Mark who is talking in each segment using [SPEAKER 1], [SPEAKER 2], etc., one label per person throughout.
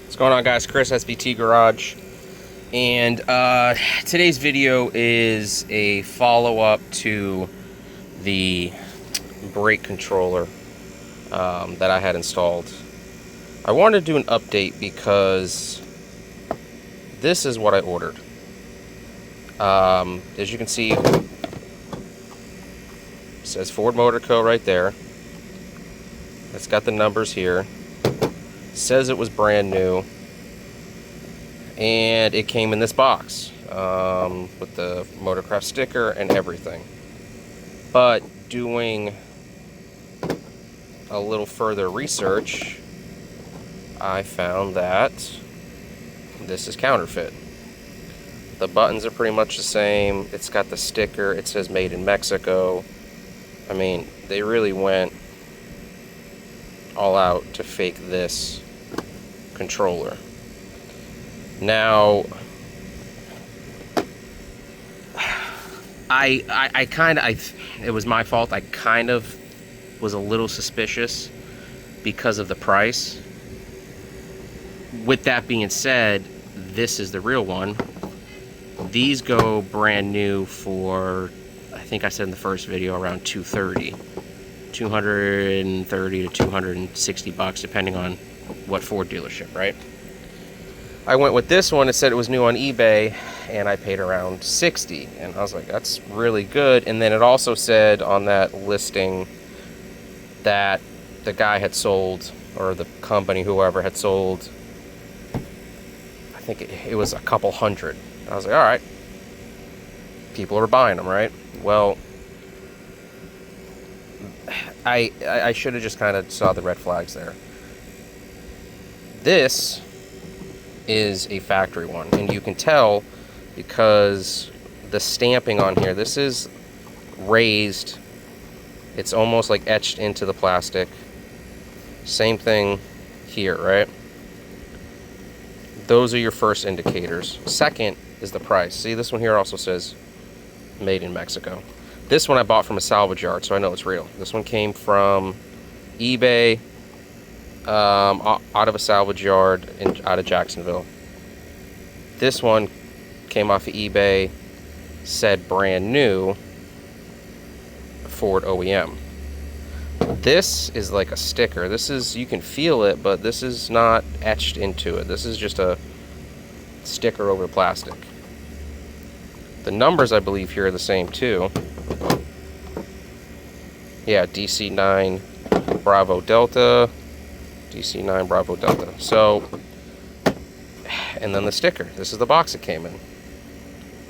[SPEAKER 1] What's going on, guys? Chris, SBT Garage, and today's video is a follow-up to the brake controller that I had installed. I wanted to do an update because this is what I ordered. As you can see, it says Ford Motor Co. right there. It's got the numbers here. Says it was brand new, and it came in this box with the Motorcraft sticker and everything. But doing a little further research, I found that this is counterfeit. The buttons are pretty much the same. It's got the sticker. It says made in Mexico. I mean, they really went all out to fake this controller. Now, it was my fault. I kind of was a little suspicious because of the price. With that being said, this is the real one. These go brand new for, I think I said in the first video, around $230 to $260, depending on what Ford dealership, right? I went with this one. It said it was new on eBay, and I paid around $60, and I was like, that's really good. And then it also said on that listing that the guy had sold, or the company, whoever, had sold, I think it was a couple hundred. I was like, all right, people are buying them, right? Well, I should have just kind of saw the red flags there. This is a factory one, and you can tell because the stamping on here, this is raised. It's almost like etched into the plastic. Same thing here, right? Those are your first indicators. Second is the price. See, this one here also says made in Mexico. This one I bought from a salvage yard, so I know it's real. This one came from eBay, out of a salvage yard out of Jacksonville. This one came off of eBay, said brand new, Ford OEM. This is like a sticker. This is, you can feel it, but this is not etched into it. This is just a sticker over the plastic. The numbers, I believe, here are the same too. Yeah, DC9 Bravo Delta, DC9 Bravo Delta. So, and then the sticker. This is the box it came in.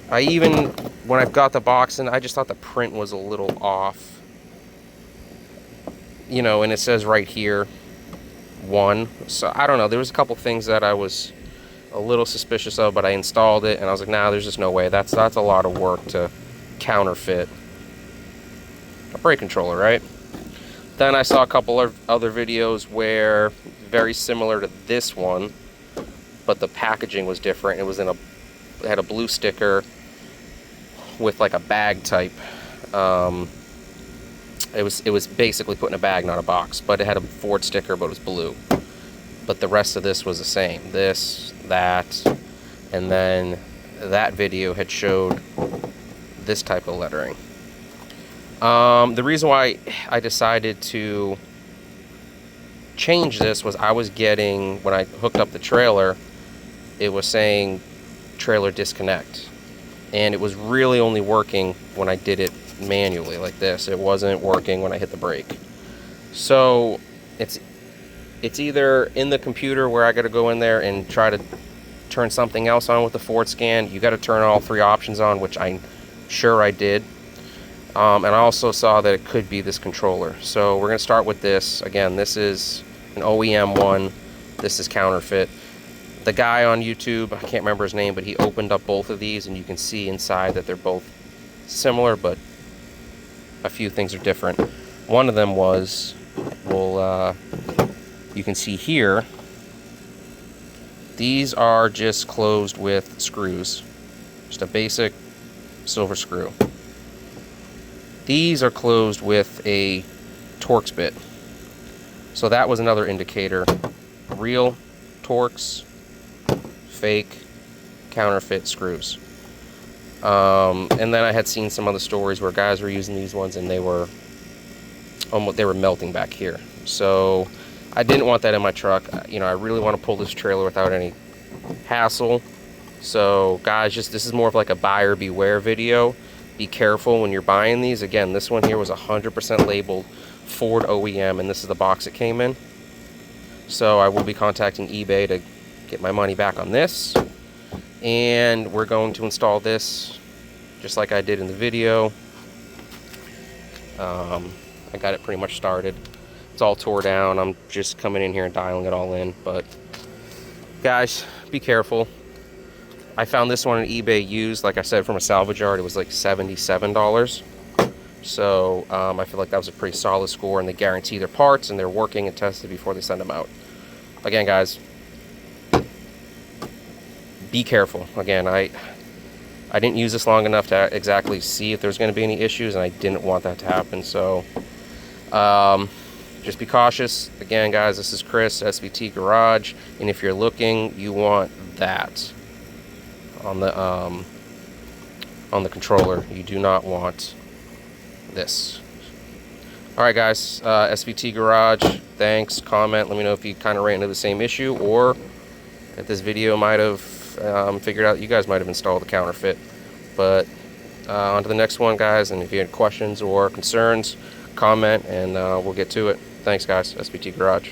[SPEAKER 1] I even, when I got the box in, I just thought the print was a little off. You know, and it says right here, 1. So, I don't know. There was a couple things that I was a little suspicious of, but I installed it, and I was like, nah, there's just no way. That's a lot of work to counterfeit a brake controller, right? Then I saw a couple of other videos where very similar to this one, but the packaging was different. It was it had a blue sticker with like a bag type. It was basically put in a bag, not a box, but it had a Ford sticker, but it was blue. But the rest of this was the same. This, that, and then that video had showed this type of lettering. The reason why I decided to change this was I was getting, when I hooked up the trailer, it was saying trailer disconnect. And it was really only working when I did it manually like this. It wasn't working when I hit the brake. So it's either in the computer where I got to go in there and try to turn something else on with the Ford scan. You got to turn all 3 options on, which I'm sure I did. And I also saw that it could be this controller. So we're going to start with this. Again, this is an OEM one. This is counterfeit. The guy on YouTube, I can't remember his name, but he opened up both of these, and you can see inside that they're both similar, but a few things are different. One of them was, well, you can see here, these are just closed with screws. Just a basic silver screw. These are closed with a Torx bit. So that was another indicator. Real Torx fake counterfeit screws. And then I had seen some other stories where guys were using these ones and they were melting back here. So I didn't want that in my truck. You know, I really want to pull this trailer without any hassle. So guys, this is more of like a buyer beware video. Be careful when you're buying these. Again, this one here was 100% labeled Ford OEM, and this is the box it came in. So I will be contacting eBay to get my money back on this. And we're going to install this just like I did in the video. I got it pretty much started. It's all tore down. I'm just coming in here and dialing it all in. But guys, be careful. I found this one on eBay used, like I said, from a salvage yard. It was like $77. So I feel like that was a pretty solid score, and they guarantee their parts and they're working and tested before they send them out. Again, guys, be careful. Again, I didn't use this long enough to exactly see if there's going to be any issues, and I didn't want that to happen. So just be cautious. Again, guys, this is Chris, SVT Garage, and if you're looking, you want that on the controller. You do not want this. All right, guys, SVT Garage, thanks. Comment, let me know if you kind of ran into the same issue, or if this video might have figured out you guys might have installed the counterfeit. But on to the next one, guys, and if you had questions or concerns, comment, and we'll get to it. Thanks, guys. SVT Garage.